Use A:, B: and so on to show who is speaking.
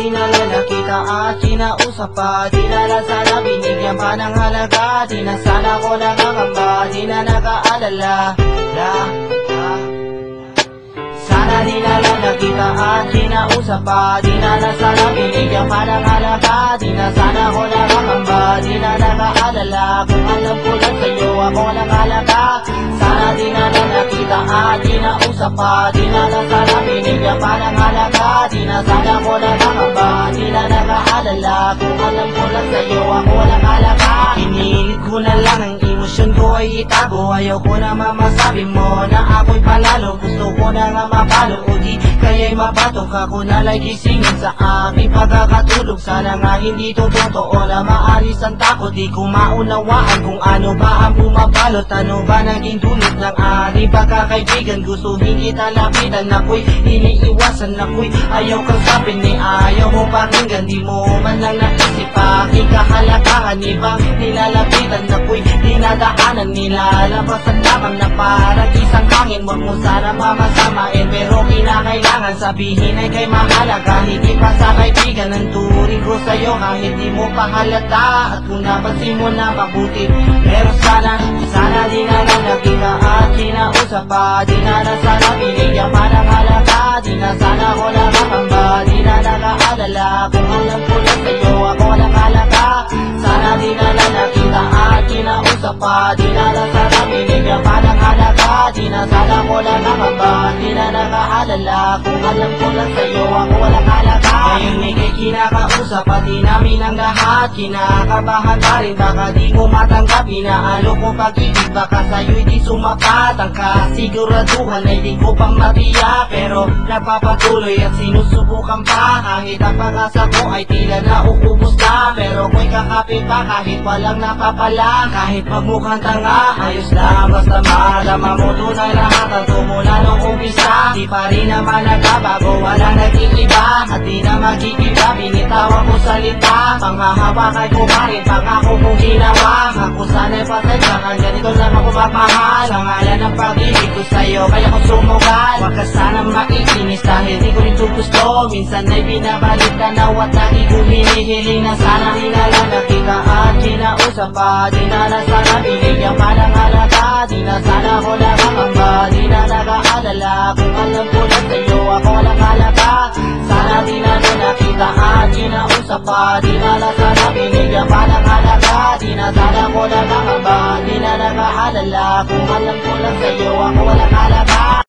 A: di na lang nakita at kinausap pa. Di na lang sana binigyan pa ng halaga. Di na sana ko nangangamba, di na nag-aalala. Sana di na lang nakita at kinausap pa. Di na lang sana binigyan pa ng halaga. Di na sana ko nangangamba, di na nag-aalala. Kung alam ko lang sa'yo ako nakalaga. Sana di na lang nakita at kinausap pa. Di na lang sana binigyan pa ng halaga. Di na sana ko nangangamba, di na nag-aalala. Kung alam ko lang sa'yo ako nakalaga. Iniinit ko na lang ang emosyon ko ay itago. Ayaw ko na mamasabi mo na ako'y palalo. Gusto ko na nga mapalo o di kaya'y mabatok. Ako na lang gisingin sa aking pagkakatulog. Sana nga hindi to totoo na maalis ang takot. Di ko maunawaan kung ano ba ang bumabalot. Ano ba naging dulot ng aking pagkakaibigan. Gustuhin kita lapitan, ako'y iniiwasan. Ako'y ayaw kang sapin, ayaw mo pakinggan. Di mo man lang naisip aking kahalagahan. Ibang nilalapitan, ako'y dinadaanan. Nilalabasan lamang na parang isang hangin. Huwag mo sana mamasamain, pero kinakailangan sabihin ay kay mahalaga. Hindi pa sa kaibigan ang turing ko sa'yo kahit di mo pa halata. At kung napansin mo na mabuti, pero sana di na lang nakita at kinausap pa. Di na lang sana binigyan pa ng halaga. Di na sana ko nakakamba, di na nag-aalala. Kung alam ko lang sa'yo ako nakalaga. Sana di na lang nakita at kinausap pa. Di na lang sana binigyan pa ng halaga. Di na sana ko nakakamba, di na nag-aalala. Kung alam ko lang sa'yo ako nakalaga. Ngayon ika'y kinakausap pati namin ang lahat. Kinakabahan ka rin, baka di mo matanggap. Inaalo ko pag-ibig, baka sa'yo'y di sumapat. Ang kasiguraduhan ay di ko pang matiyak, pero nagpapatuloy at sinusubukan pa. Kahit ang pag-asa ko ay tila nauubos na, pero ko'y kakapit pa kahit walang napapala. Kahit magmukhang tanga, ayos lang basta madama mo tunay lahat ang tumula nung umpisa. Di pa rin naman nagbabago, wala naging iba. At di na magkikiba, binitawan ko salita. Panghahawakan ko pa rin, pangako kong ginawa. Ako sana'y pasensyahan, ganito lang ako magmahal. Sa ngalan ng pag-ibig ko sa'yo, kaya ko sumugal. Huwag ka sanang maiinis dahil di ko ito gusto. Minsan ay binabalik ka na at lagi ko hinihiling na sana di na lang nakita at kinausap pa. Di na lang sana binigyan pa ng halaga. Di na sana ko nakakamba, di na nag-aalala. Kung alam ko lang sa'yo ako nakalaga. Sana di na lang nakita at kinausap pa. Di na lang sana binigyan pa ng halaga. Di na sana ko nakakamba, di na nag-aalala. Kung alam ko lang sa'yo ako nakalaga.